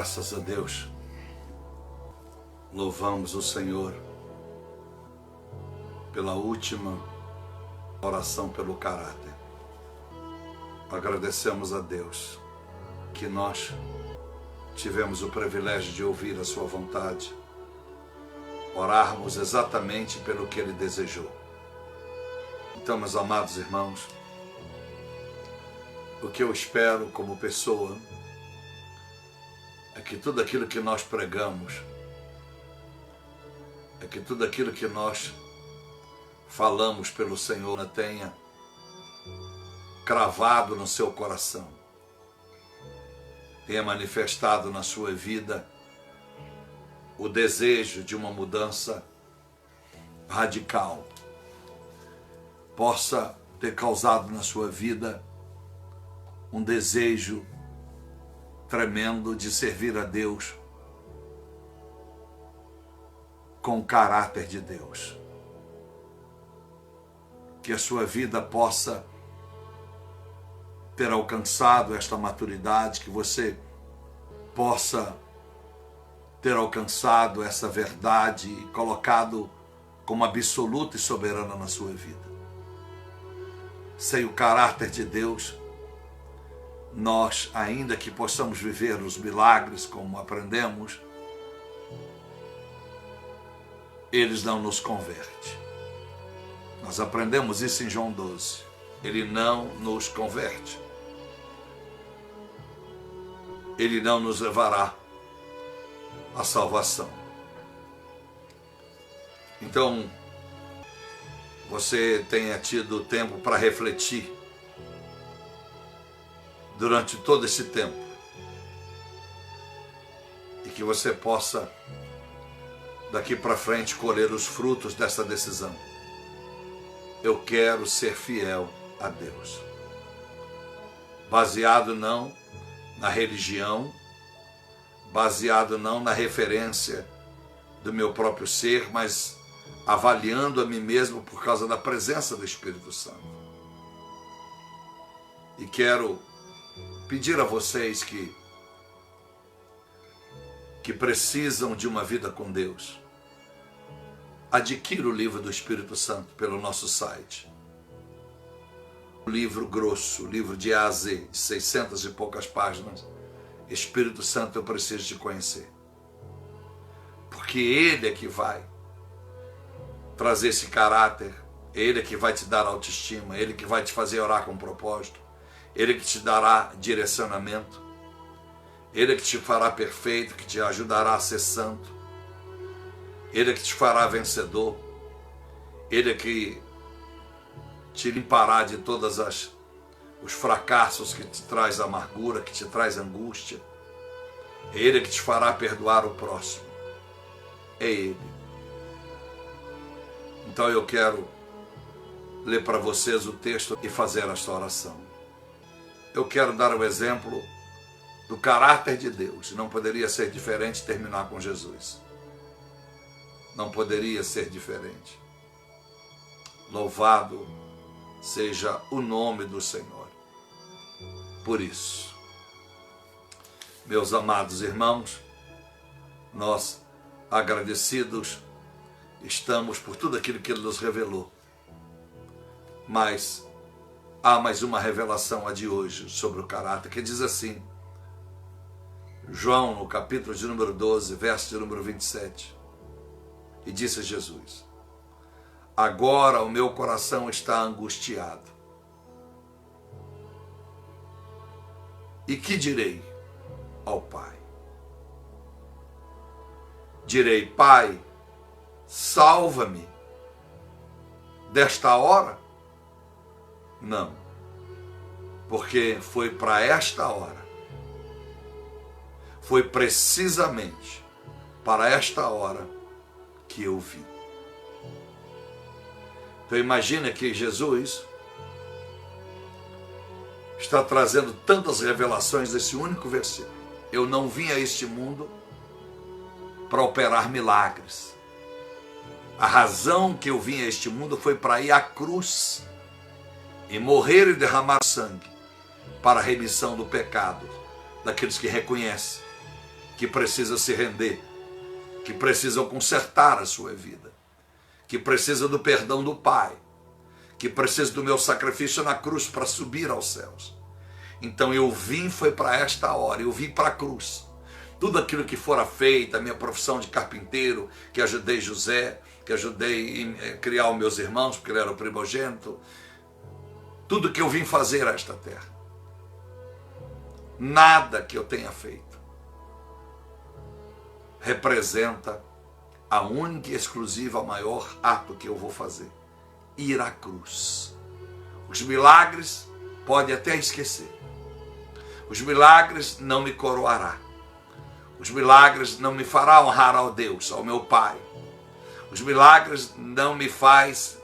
Graças a Deus, louvamos o Senhor pela última oração pelo caráter. Agradecemos a Deus que nós tivemos o privilégio de ouvir a sua vontade, orarmos exatamente pelo que Ele desejou. Então, meus amados irmãos, o que eu espero como pessoa é que tudo aquilo que nós pregamos, é que tudo aquilo que nós falamos pelo Senhor tenha cravado no seu coração, tenha manifestado na sua vida o desejo de uma mudança radical, possa ter causado na sua vida um desejo tremendo de servir a Deus com o caráter de Deus. Que a sua vida possa ter alcançado esta maturidade, que você possa ter alcançado essa verdade e colocado como absoluta e soberana na sua vida. Sem o caráter de Deus, nós, ainda que possamos viver os milagres como aprendemos, eles não nos convertem. Nós aprendemos isso em João 12. Ele não nos converte. Ele não nos levará à salvação. Então, você tenha tido tempo para refletir durante todo esse tempo e que você possa daqui para frente colher os frutos dessa decisão. Eu quero ser fiel a Deus, baseado não na religião, baseado não na referência do meu próprio ser, mas avaliando a mim mesmo por causa da presença do Espírito Santo. E quero pedir a vocês que precisam de uma vida com Deus, adquira o livro do Espírito Santo pelo nosso site. O livro grosso, o livro de A a Z, de 600 e poucas páginas. Espírito Santo, eu preciso te conhecer. Porque Ele é que vai trazer esse caráter, Ele é que vai te dar autoestima, Ele que vai te fazer orar com propósito, Ele que te dará direcionamento, Ele que te fará perfeito, que te ajudará a ser santo, Ele que te fará vencedor, Ele que te limpará de todas os fracassos que te traz amargura, que te traz angústia. É Ele que te fará perdoar o próximo. É Ele. Então eu quero ler para vocês o texto e fazer esta oração. Eu quero dar o exemplo do caráter de Deus. Não poderia ser diferente terminar com Jesus. Não poderia ser diferente. Louvado seja o nome do Senhor. Por isso, meus amados irmãos, nós agradecidos estamos por tudo aquilo que Ele nos revelou. Mas há mais uma revelação, a de hoje, sobre o caráter, que diz assim, João, no capítulo de número 12, verso de número 27, e disse Jesus: agora o meu coração está angustiado. E que direi ao Pai? Direi, Pai, salva-me desta hora? Não, porque foi para esta hora, foi precisamente para esta hora que eu vi. Então imagina que Jesus está trazendo tantas revelações desse único versículo. Eu não vim a este mundo para operar milagres. A razão que eu vim a este mundo foi para ir à cruz e morrer e derramar sangue para a remissão do pecado daqueles que reconhecem que precisam se render, que precisam consertar a sua vida, que precisam do perdão do Pai, que precisam do meu sacrifício na cruz para subir aos céus. Então eu vim, foi para esta hora, eu vim para a cruz. Tudo aquilo que fora feito, a minha profissão de carpinteiro, que ajudei José, que ajudei a criar os meus irmãos, porque ele era o primogênito, tudo que eu vim fazer a esta terra, nada que eu tenha feito representa a única e exclusiva, maior ato que eu vou fazer: ir à cruz. Os milagres pode até esquecer, os milagres não me coroará, os milagres não me fará honrar ao Deus, ao meu Pai, os milagres não me faz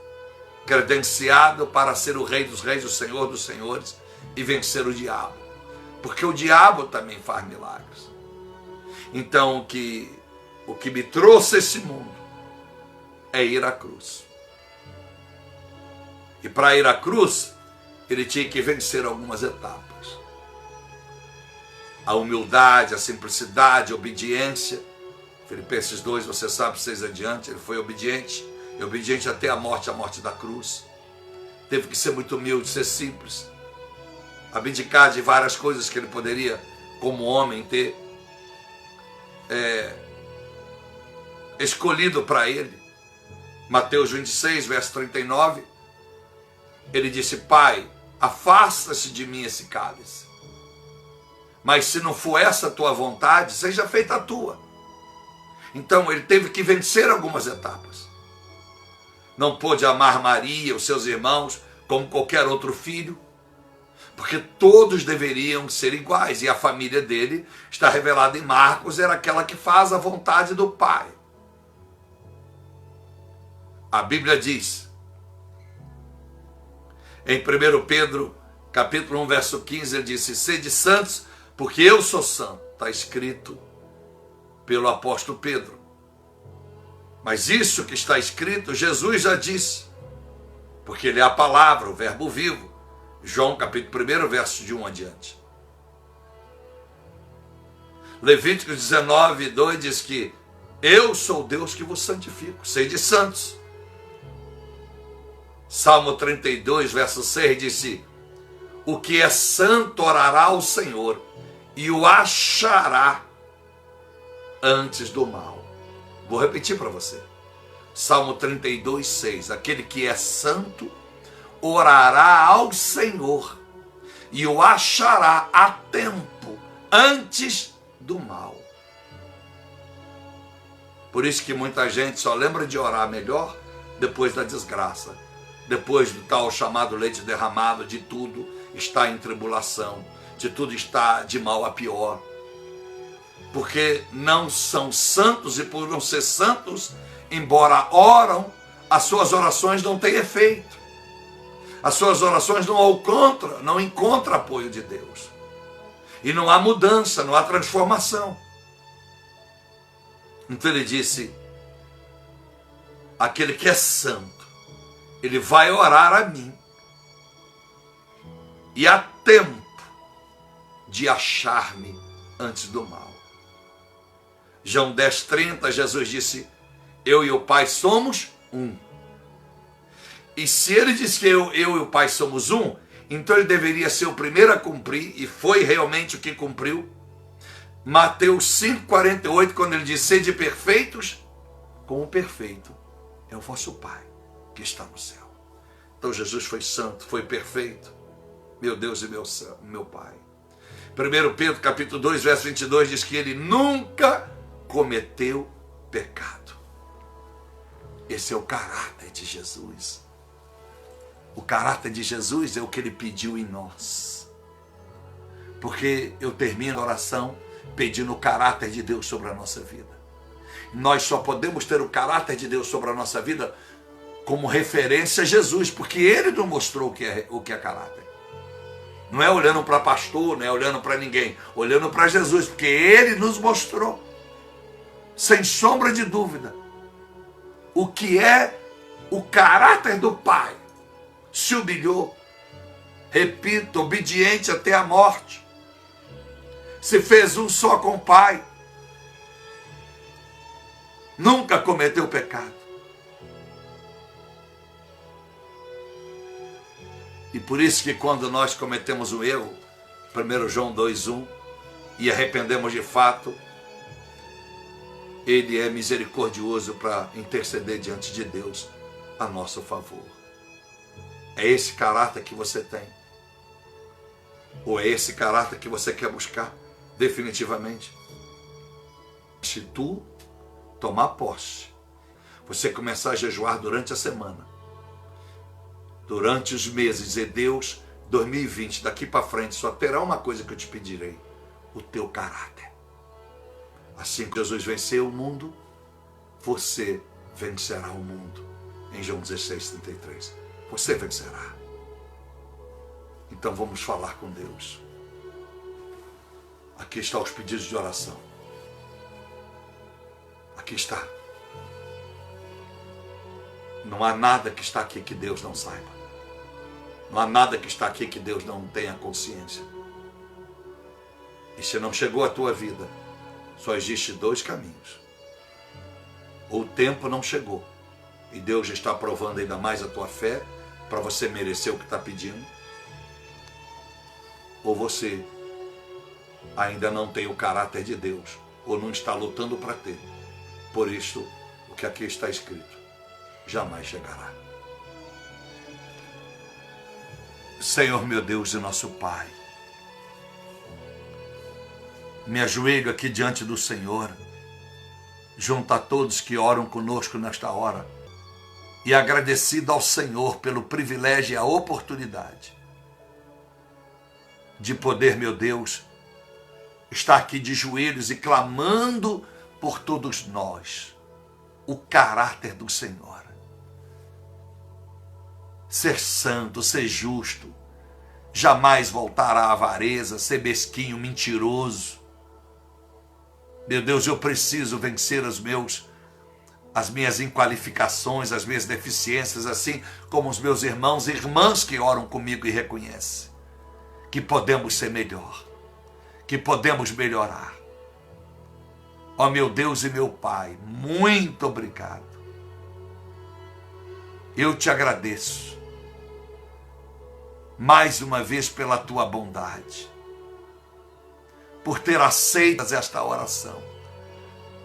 credenciado para ser o Rei dos Reis, o Senhor dos Senhores e vencer o diabo, porque o diabo também faz milagres. Então o que me trouxe a esse mundo é ir à cruz. E para ir à cruz, ele tinha que vencer algumas etapas. A humildade, a simplicidade, a obediência. Filipenses 2, você sabe, 6 adiante, ele foi obediente, e obediente até a morte da cruz. Teve que ser muito humilde, ser simples, abdicar de várias coisas que ele poderia, como homem, ter escolhido para ele. Mateus 26, verso 39, ele disse: Pai, afasta-se de mim esse cálice, mas se não for essa a tua vontade, seja feita a tua. Então ele teve que vencer algumas etapas. Não pôde amar Maria, os seus irmãos, como qualquer outro filho, porque todos deveriam ser iguais, e a família dele está revelada em Marcos, era aquela que faz a vontade do Pai. A Bíblia diz, em 1 Pedro, capítulo 1, verso 15, ele disse: sede santos, porque eu sou santo. Está escrito pelo apóstolo Pedro. Mas isso que está escrito, Jesus já disse, porque ele é a palavra, o verbo vivo. João capítulo 1, verso de 1 adiante. Levíticos 19, 2 diz que eu sou Deus que vos santifico, sede santos. Salmo 32, verso 6 disse: o que é santo orará ao Senhor e o achará antes do mal. Vou repetir para você. Salmo 32, 6. Aquele que é santo orará ao Senhor e o achará a tempo antes do mal. Por isso que muita gente só lembra de orar melhor depois da desgraça, depois do tal chamado leite derramado, de tudo está em tribulação, de tudo está de mal a pior, porque não são santos, e por não ser santos, embora oram, as suas orações não têm efeito, as suas orações não encontram apoio de Deus, e não há mudança, não há transformação. Então ele disse: aquele que é santo, ele vai orar a mim, e há tempo de achar-me antes do mal. João 10,30, Jesus disse: eu e o Pai somos um. E se ele diz que eu e o Pai somos um, então ele deveria ser o primeiro a cumprir, e foi realmente o que cumpriu, Mateus 5,48, quando ele diz: sede perfeitos, como perfeito é o vosso Pai que está no céu. Então Jesus foi santo, foi perfeito, meu Deus e meu Pai. 1 Pedro capítulo 2, verso 22 diz que ele nunca cometeu pecado. Esse é o caráter de Jesus. O caráter de Jesus é o que ele pediu em nós. Porque eu termino a oração pedindo o caráter de Deus sobre a nossa vida. Nós só podemos ter o caráter de Deus sobre a nossa vida como referência a Jesus, porque ele nos mostrou o que é caráter. Não é olhando para pastor, não é olhando para ninguém, olhando para Jesus, porque ele nos mostrou, sem sombra de dúvida, o que é o caráter do Pai. Se humilhou, repito, obediente até a morte, se fez um só com o Pai, nunca cometeu pecado. E por isso que quando nós cometemos um erro, 1 João 2,1, e arrependemos de fato, Ele é misericordioso para interceder diante de Deus a nosso favor. É esse caráter que você tem? Ou é esse caráter que você quer buscar definitivamente? Se tu tomar posse, você começar a jejuar durante a semana, durante os meses, dizer: Deus, 2020, daqui para frente, só terá uma coisa que eu te pedirei: o teu caráter. Assim que Jesus venceu o mundo, você vencerá o mundo. Em João 16:33. Você vencerá. Então vamos falar com Deus. Aqui estão os pedidos de oração. Aqui está. Não há nada que está aqui que Deus não saiba. Não há nada que está aqui que Deus não tenha consciência. E se não chegou à tua vida, só existe dois caminhos. Ou o tempo não chegou, e Deus já está provando ainda mais a tua fé, para você merecer o que está pedindo. Ou você ainda não tem o caráter de Deus, ou não está lutando para ter. Por isso, o que aqui está escrito jamais chegará. Senhor meu Deus e nosso Pai, me ajoelho aqui diante do Senhor, junto a todos que oram conosco nesta hora, e agradecido ao Senhor pelo privilégio e a oportunidade de poder, meu Deus, estar aqui de joelhos e clamando por todos nós o caráter do Senhor. Ser santo, ser justo, jamais voltar à avareza, ser mesquinho, mentiroso. Meu Deus, eu preciso vencer as minhas inqualificações, as minhas deficiências, assim como os meus irmãos e irmãs que oram comigo e reconhecem que podemos ser melhor, que podemos melhorar. Ó meu Deus e meu Pai, muito obrigado. Eu te agradeço mais uma vez pela tua bondade, por ter aceito esta oração.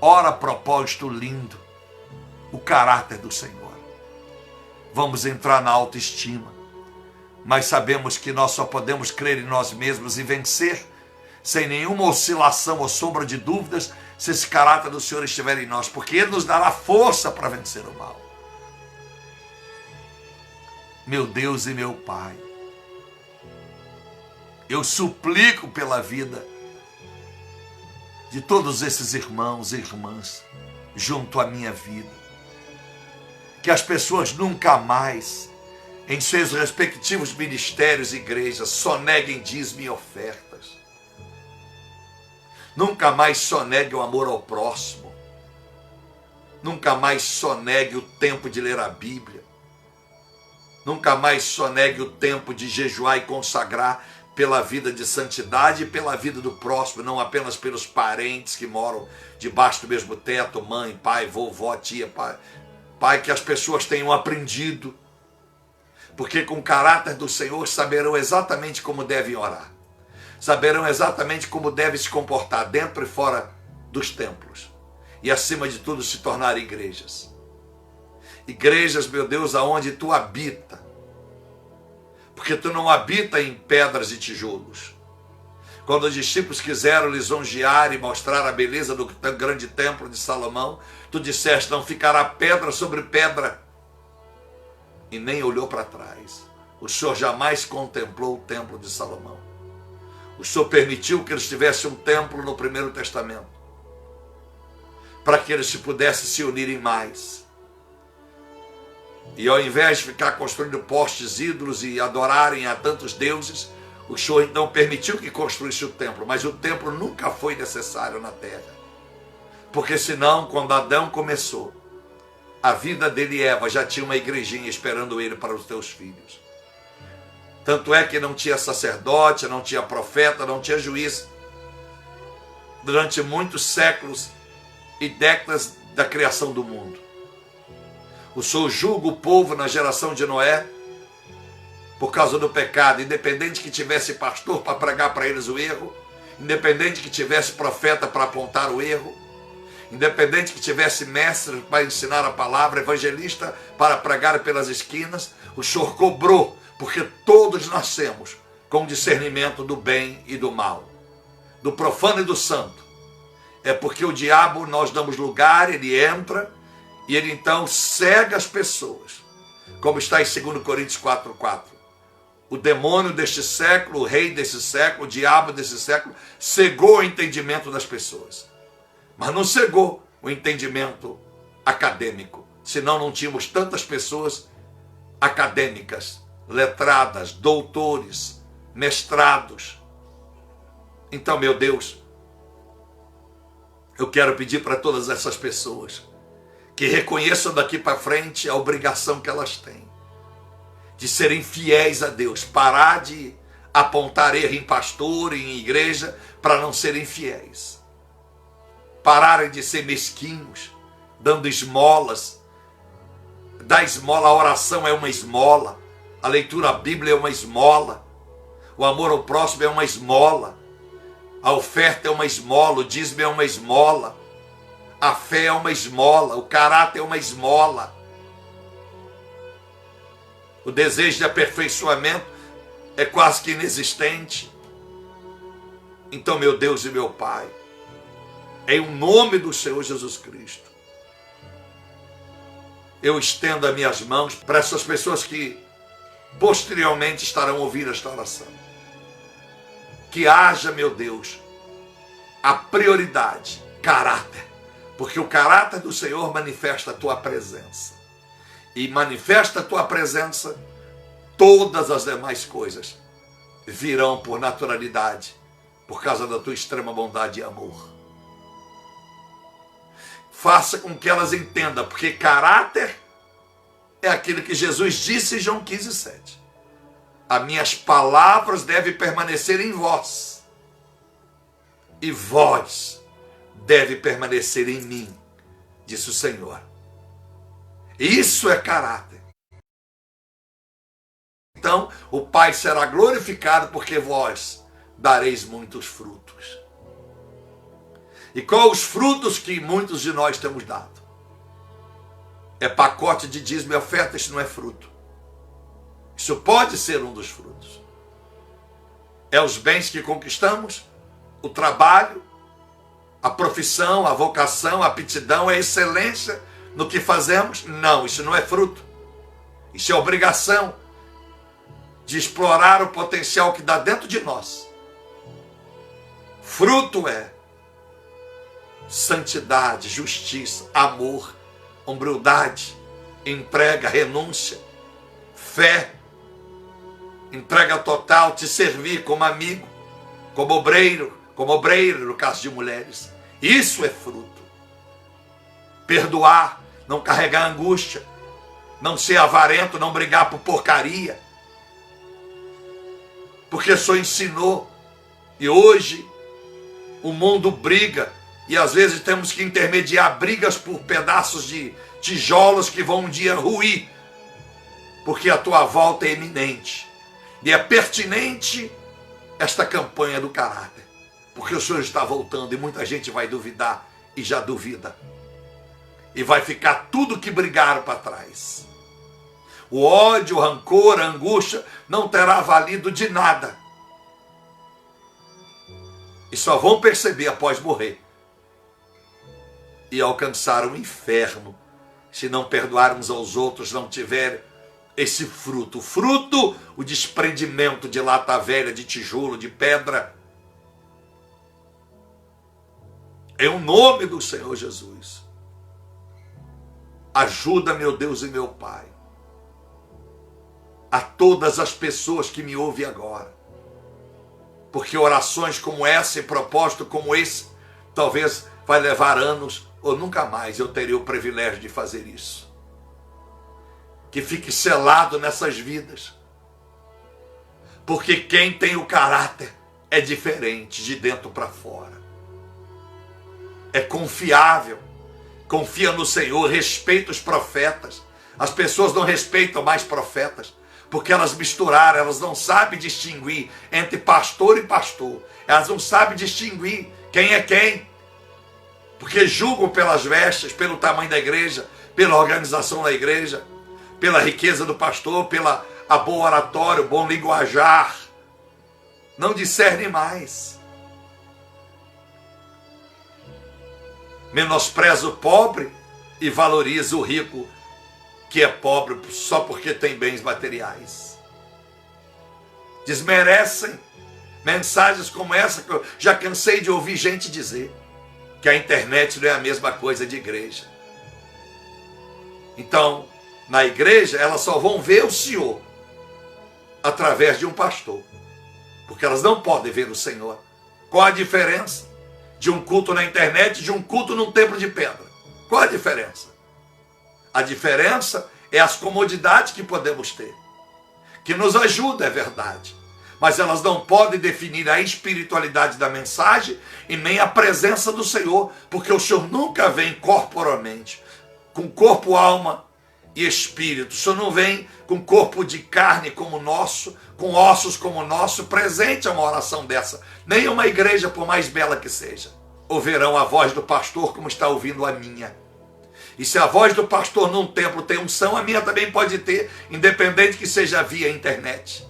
Ora, propósito lindo, o caráter do Senhor. Vamos entrar na autoestima, mas sabemos que nós só podemos crer em nós mesmos e vencer sem nenhuma oscilação ou sombra de dúvidas se esse caráter do Senhor estiver em nós, porque Ele nos dará força para vencer o mal. Meu Deus e meu Pai, eu suplico pela vida de todos esses irmãos e irmãs junto à minha vida, que as pessoas nunca mais, em seus respectivos ministérios e igrejas, soneguem dízimo e ofertas. Nunca mais sonegue o amor ao próximo. Nunca mais sonegue o tempo de ler a Bíblia. Nunca mais sonegue o tempo de jejuar e consagrar pela vida de santidade e pela vida do próximo, não apenas pelos parentes que moram debaixo do mesmo teto, mãe, pai, vovó, tia, pai. Pai, que as pessoas tenham aprendido, porque com o caráter do Senhor saberão exatamente como devem orar, saberão exatamente como devem se comportar dentro e fora dos templos, e acima de tudo se tornar igrejas. Igrejas, meu Deus, aonde tu habita, porque tu não habita em pedras e tijolos. Quando os discípulos quiseram lisonjear e mostrar a beleza do grande templo de Salomão, tu disseste: não ficará pedra sobre pedra. E nem olhou para trás. O Senhor jamais contemplou o templo de Salomão. O Senhor permitiu que eles tivessem um templo no Primeiro Testamento, para que eles pudessem se unirem mais. E ao invés de ficar construindo postes, ídolos e adorarem a tantos deuses, o Senhor então permitiu que construísse o templo, mas o templo nunca foi necessário na terra. Porque senão, quando Adão começou, a vida dele e Eva já tinha uma igrejinha esperando ele para os teus filhos. Tanto é que não tinha sacerdote, não tinha profeta, não tinha juiz. Durante muitos séculos e décadas da criação do mundo. O Senhor julga o povo na geração de Noé por causa do pecado, independente que tivesse pastor para pregar para eles o erro, independente que tivesse profeta para apontar o erro, independente que tivesse mestre para ensinar a palavra, evangelista para pregar pelas esquinas, o Senhor cobrou, porque todos nascemos com discernimento do bem e do mal, do profano e do santo. É porque o diabo, nós damos lugar, ele entra e ele então cega as pessoas, como está em 2 Coríntios 4:4. O demônio deste século, o rei desse século, o diabo desse século, cegou o entendimento das pessoas. Mas não cegou o entendimento acadêmico, senão não tínhamos tantas pessoas acadêmicas, letradas, doutores, mestrados. Então, meu Deus, eu quero pedir para todas essas pessoas que reconheçam daqui para frente a obrigação que elas têm de serem fiéis a Deus, parar de apontar erro em pastor, em igreja, para não serem fiéis. Pararem de ser mesquinhos, dando esmolas. Dar esmola, a oração é uma esmola, a leitura da Bíblia é uma esmola, o amor ao próximo é uma esmola, a oferta é uma esmola, o dízimo é uma esmola, a fé é uma esmola, o caráter é uma esmola. O desejo de aperfeiçoamento é quase que inexistente. Então, meu Deus e meu Pai, em nome do Senhor Jesus Cristo, eu estendo as minhas mãos para essas pessoas que posteriormente estarão ouvindo esta oração. Que haja, meu Deus, a prioridade, caráter, porque o caráter do Senhor manifesta a tua presença. E manifesta a tua presença, todas as demais coisas virão por naturalidade, por causa da tua extrema bondade e amor. Faça com que elas entendam, porque caráter é aquilo que Jesus disse em João 15:7. As minhas palavras devem permanecer em vós, e vós deve permanecer em mim, disse o Senhor. Isso é caráter. Então, o Pai será glorificado porque vós dareis muitos frutos. E qual os frutos que muitos de nós temos dado? É pacote de dízimo e oferta, isso não é fruto. Isso pode ser um dos frutos. É os bens que conquistamos, o trabalho, a profissão, a vocação, a aptidão, a excelência no que fazemos? Não, isso não é fruto. Isso é obrigação de explorar o potencial que dá dentro de nós. Fruto é santidade, justiça, amor, humildade, entrega, renúncia, fé, entrega total, te servir como amigo, como obreiro no caso de mulheres. Isso é fruto. Perdoar, não carregar angústia, não ser avarento, não brigar por porcaria. Porque o Senhor ensinou. E hoje o mundo briga. E às vezes temos que intermediar brigas por pedaços de tijolos que vão um dia ruir. Porque a tua volta é iminente. E é pertinente esta campanha do caráter. Porque o Senhor está voltando e muita gente vai duvidar e já duvida. E vai ficar tudo que brigaram para trás. O ódio, o rancor, a angústia não terá valido de nada. E só vão perceber após morrer. E alcançar o inferno. Se não perdoarmos aos outros, não tiver esse fruto. O fruto, o desprendimento de lata velha, de tijolo, de pedra. Em o nome do Senhor Jesus. Ajuda, meu Deus e meu Pai, a todas as pessoas que me ouvem agora. Porque orações como essa e propósito como esse, talvez vai levar anos ou nunca mais eu terei o privilégio de fazer isso. Que fique selado nessas vidas. Porque quem tem o caráter é diferente de dentro para fora. É confiável. confia no Senhor, respeita os profetas. As pessoas não respeitam mais profetas, porque elas misturaram, elas não sabem distinguir entre pastor e pastor. Elas não sabem distinguir quem é quem, porque julgam pelas vestes, pelo tamanho da igreja, pela organização da igreja, pela riqueza do pastor, pela a bom oratório, bom linguajar. Não discerne mais. Menospreza o pobre e valoriza o rico, que é pobre só porque tem bens materiais. Desmerecem mensagens como essa que eu já cansei de ouvir gente dizer, que a internet não é a mesma coisa de igreja. Então, na igreja, elas só vão ver o Senhor através de um pastor, porque elas não podem ver o Senhor. Qual a diferença de um culto na internet e de um culto num templo de pedra? Qual a diferença? A diferença é as comodidades que podemos ter, que nos ajuda, é verdade, mas elas não podem definir a espiritualidade da mensagem e nem a presença do Senhor, porque o Senhor nunca vem corporalmente, com corpo, alma e espírito. O Senhor não vem com corpo de carne como o nosso, com ossos como o nosso, presente a uma oração dessa. Nem uma igreja, por mais bela que seja, ouvirão a voz do pastor como está ouvindo a minha. E se a voz do pastor num templo tem unção, a minha também pode ter, independente que seja via internet.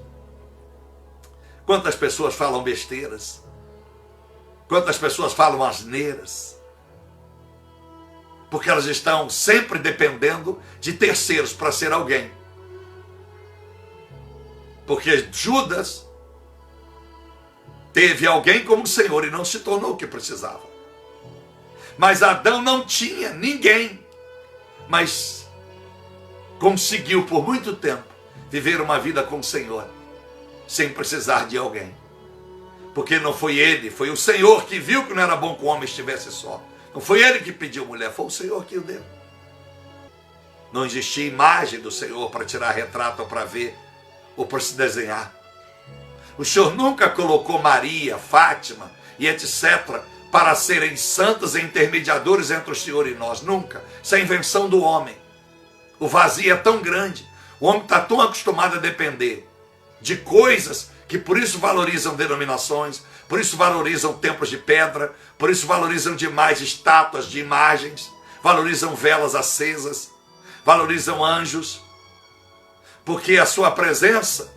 Quantas pessoas falam besteiras? Quantas pessoas falam asneiras? Porque elas estão sempre dependendo de terceiros para ser alguém. Porque Judas teve alguém como o Senhor e não se tornou o que precisava. Mas Adão não tinha ninguém, mas conseguiu por muito tempo viver uma vida com o Senhor, sem precisar de alguém. Porque não foi ele, foi o Senhor que viu que não era bom que o homem estivesse só. Não foi ele que pediu mulher, foi o Senhor que o deu. Não existia imagem do Senhor para tirar retrato ou para ver, ou para se desenhar. O Senhor nunca colocou Maria, Fátima e etc. para serem santos e intermediadores entre o Senhor e nós. Nunca. Isso é invenção do homem. O vazio é tão grande. O homem está tão acostumado a depender de coisas que por isso valorizam denominações, por isso valorizam templos de pedra, por isso valorizam demais estátuas de imagens, valorizam velas acesas, valorizam anjos, porque a sua presença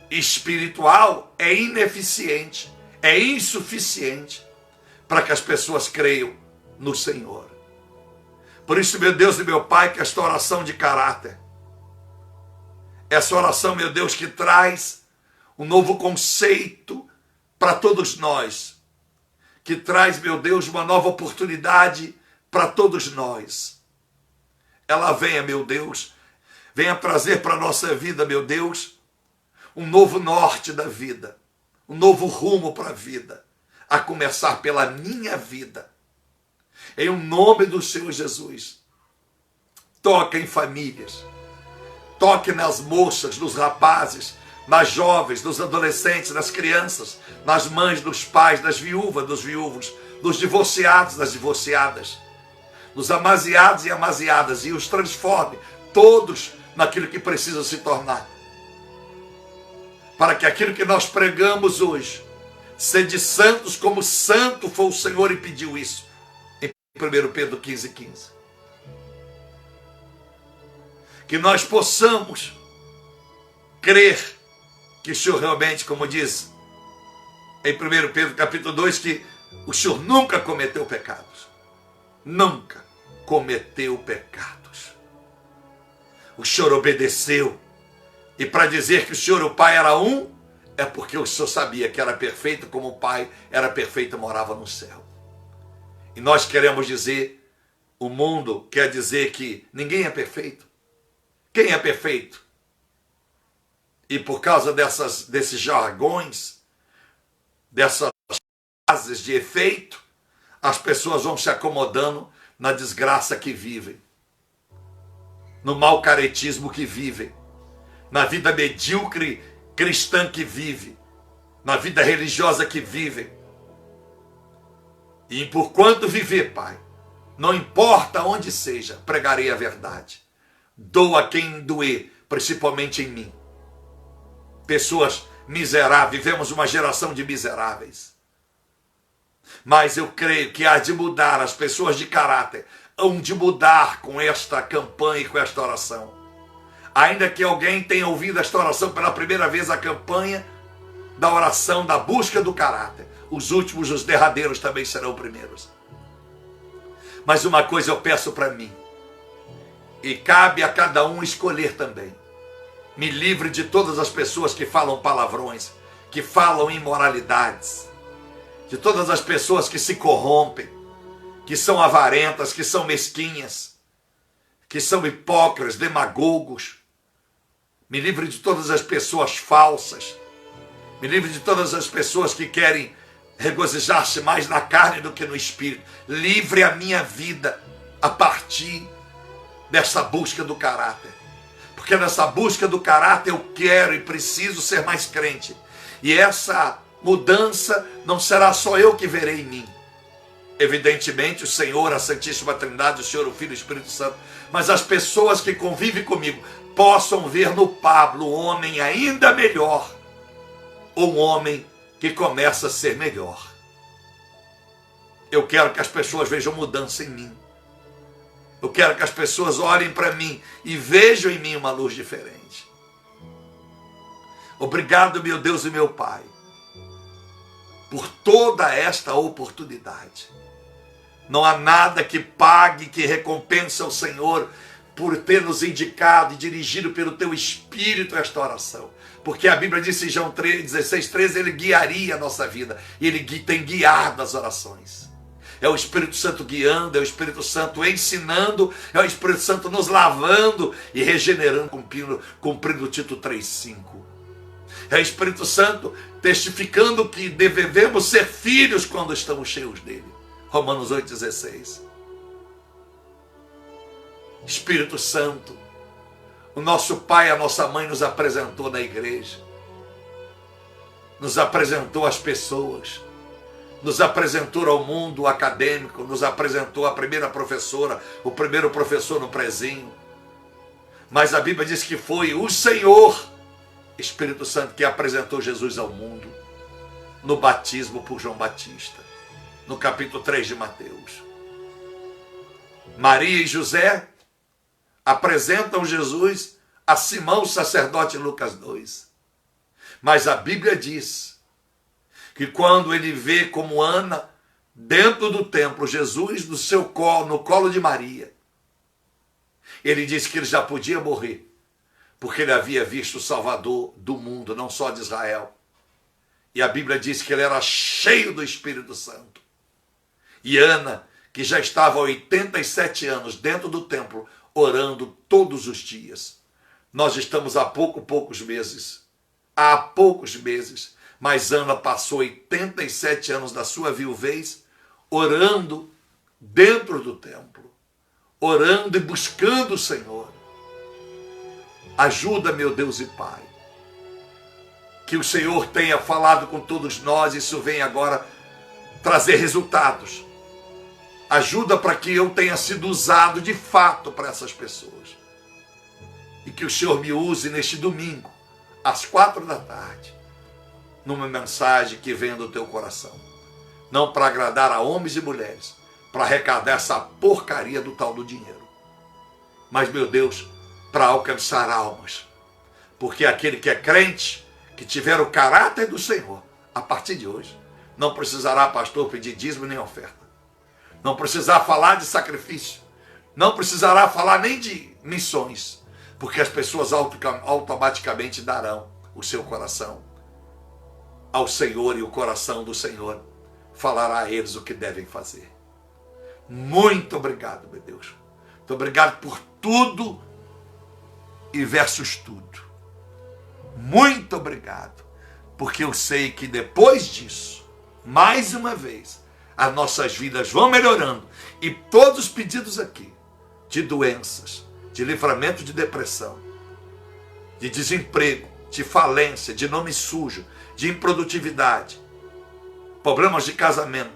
espiritual é ineficiente, é insuficiente para que as pessoas creiam no Senhor. Por isso, meu Deus e meu Pai, que esta oração de caráter, essa oração, meu Deus, que traz um novo conceito para todos nós, que traz, meu Deus, uma nova oportunidade para todos nós. Ela venha, meu Deus, venha trazer para a nossa vida, meu Deus, um novo norte da vida, um novo rumo para a vida, a começar pela minha vida. Em o nome do Senhor Jesus, toca em famílias, toque nas moças, nos rapazes, nas jovens, nos adolescentes, nas crianças, nas mães, nos pais, nas viúvas, dos viúvos, nos divorciados, nas divorciadas, nos amaziados e amaziadas, e os transforme todos naquilo que precisam se tornar. Para que aquilo que nós pregamos hoje, sede santos como santo foi o Senhor e pediu isso, em 1 Pedro 15:15. Que nós possamos crer que o Senhor realmente, como diz em 1 Pedro capítulo 2, que o Senhor nunca cometeu pecados. Nunca cometeu pecados. O Senhor obedeceu. E para dizer que o Senhor, o Pai, era um, é porque o Senhor sabia que era perfeito como o Pai era perfeito e morava no céu. E nós queremos dizer, o mundo quer dizer que ninguém é perfeito. Quem é perfeito? E por causa desses jargões, dessas frases de efeito, as pessoas vão se acomodando na desgraça que vivem, no mau caretismo que vivem, na vida medíocre cristã que vive, na vida religiosa que vivem. E por quanto viver, Pai, Não importa onde seja, pregarei a verdade. Doa quem doer, principalmente em mim. Pessoas miseráveis, vivemos uma geração de miseráveis. Mas eu creio que há de mudar, as pessoas de caráter hão de mudar com esta campanha e com esta oração. Ainda que alguém tenha ouvido esta oração pela primeira vez, a campanha da oração, da busca do caráter, os últimos, os derradeiros também serão primeiros. Mas uma coisa eu peço para mim, e cabe a cada um escolher também: me livre de todas as pessoas que falam palavrões, que falam imoralidades, de todas as pessoas que se corrompem, que são avarentas, que são mesquinhas, que são hipócritas, demagogos. Me livre de todas as pessoas falsas. Me livre de todas as pessoas que querem regozijar-se mais na carne do que no espírito. Livre a minha vida a partir dessa busca do caráter. Porque nessa busca do caráter eu quero e preciso ser mais crente. E essa mudança não será só eu que verei em mim. Evidentemente o Senhor, a Santíssima Trindade, o Senhor, o Filho e o Espírito Santo. Mas as pessoas que convivem comigo possam ver no Pablo um homem ainda melhor. Ou um homem que começa a ser melhor. Eu quero que as pessoas vejam mudança em mim. Eu quero que as pessoas olhem para mim e vejam em mim uma luz diferente. Obrigado, meu Deus e meu Pai, por toda esta oportunidade. Não há nada que pague, que recompense ao Senhor por ter nos indicado e dirigido pelo teu Espírito esta oração. Porque a Bíblia diz em João 16:13, ele guiaria a nossa vida. E ele tem guiado as orações. É o Espírito Santo guiando, é o Espírito Santo ensinando, é o Espírito Santo nos lavando e regenerando, cumprindo o Tito 3:5. É o Espírito Santo testificando que devemos ser filhos quando estamos cheios dele. Romanos 8:16. Espírito Santo, o nosso pai e a nossa mãe nos apresentou na igreja, nos apresentou às pessoas, nos apresentou ao mundo acadêmico, nos apresentou a primeira professora, o primeiro professor no prezinho. Mas a Bíblia diz que foi o Senhor, Espírito Santo, que apresentou Jesus ao mundo no batismo por João Batista, no capítulo 3 de Mateus. Maria e José apresentam Jesus a Simão, sacerdote, em Lucas 2. Mas a Bíblia diz que quando ele vê como Ana, dentro do templo, Jesus no seu colo, no colo de Maria, ele disse que ele já podia morrer, porque ele havia visto o Salvador do mundo, não só de Israel. E a Bíblia diz que ele era cheio do Espírito Santo. E Ana, que já estava há 87 anos dentro do templo, orando todos os dias. Nós estamos há poucos meses, mas Ana passou 87 anos da sua viuvez orando dentro do templo, orando e buscando o Senhor. Ajuda, meu Deus e Pai, que o Senhor tenha falado com todos nós, isso vem agora trazer resultados. Ajuda para que eu tenha sido usado de fato para essas pessoas. E que o Senhor me use neste domingo, às 4 da tarde, numa mensagem que venha do teu coração. Não para agradar a homens e mulheres, para arrecadar essa porcaria do tal do dinheiro. Mas, meu Deus, para alcançar almas. Porque aquele que é crente, que tiver o caráter do Senhor, a partir de hoje, não precisará, pastor, pedir dízimo nem oferta. Não precisará falar de sacrifício. Não precisará falar nem de missões. Porque as pessoas automaticamente darão o seu coração ao Senhor, e o coração do Senhor falará a eles o que devem fazer. Muito obrigado, meu Deus. Muito obrigado por tudo e versus tudo. Muito obrigado. Porque eu sei que depois disso, mais uma vez, as nossas vidas vão melhorando. E todos os pedidos aqui, de doenças, de livramento de depressão, de desemprego, de falência, de nome sujo, de improdutividade, problemas de casamento,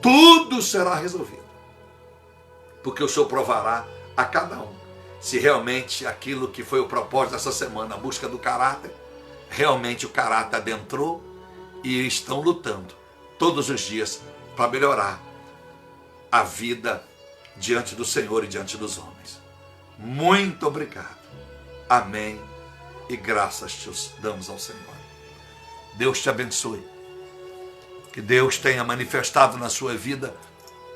tudo será resolvido. porque o Senhor provará a cada um se realmente aquilo que foi o propósito dessa semana, a busca do caráter, realmente o caráter adentrou e estão lutando todos os dias para melhorar a vida diante do Senhor e diante dos homens. Muito obrigado. Amém. E graças te damos ao Senhor. Deus te abençoe. Que Deus tenha manifestado na sua vida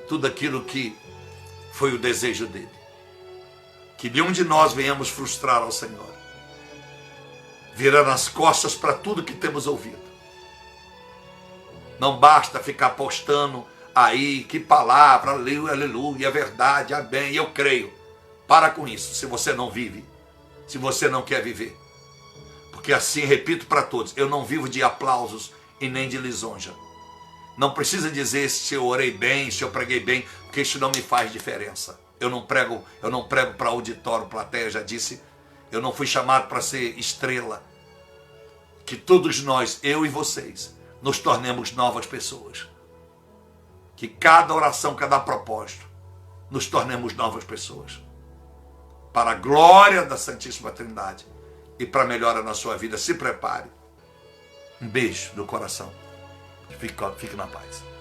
tudo aquilo que foi o desejo dele. Que nenhum de nós venhamos frustrar ao Senhor, virando as costas para tudo que temos ouvido. Não basta ficar postando aí, que palavra, aleluia, aleluia, é verdade, amém, eu creio. Para com isso, se você não vive, se você não quer viver. Porque assim, repito para todos, eu não vivo de aplausos e nem de lisonja. Não precisa dizer se eu orei bem, se eu preguei bem, porque isso não me faz diferença. Eu não prego para auditório, plateia, já disse, eu não fui chamado para ser estrela. Que todos nós, eu e vocês, nos tornemos novas pessoas. Que cada oração, cada propósito, nos tornemos novas pessoas. Para a glória da Santíssima Trindade e para a melhora na sua vida. Se prepare. Um beijo no coração. Fique na paz.